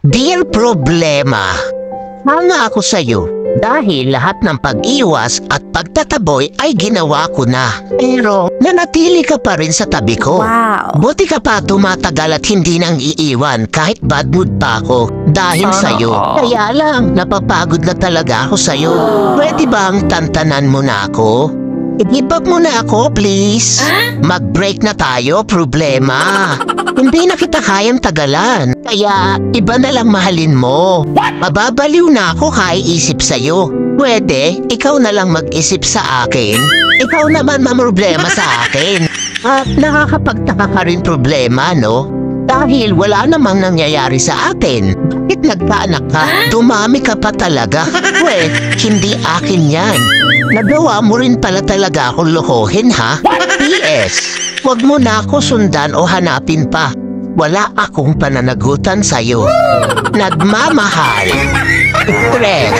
Dear Problema, tama ako sa'yo dahil lahat ng pag-iwas at pagtataboy ay ginawa ko na. Pero nanatili ka pa rin sa tabi ko. Wow. Buti ka pa tumatagal at hindi nang iiwan kahit bad mood pa ako dahil sa'yo. Kaya lang, napapagod na talaga ako sa'yo. Pwede bang tantanan mo na ako? I-give up mo na ako, please. Mag-break na tayo, problema. Hindi na kita kayang tagalan. Kaya, iba na lang mahalin mo. Mababaliw na ako kaiisip sa'yo. Pwede, ikaw na lang mag-isip sa akin. Ikaw naman mamroblema sa akin. At nakakapagtaka ka rin problema, no? Dahil wala namang nangyayari sa atin. Bakit nagkaanak ka? Dumami ka pa talaga. Hindi akin yan. Nagawa mo rin pala talaga akong lokohin, ha? P.S. Huwag mo na ako sundan o hanapin pa. Wala akong pananagutan sa'yo. Nagmamahal. Tres.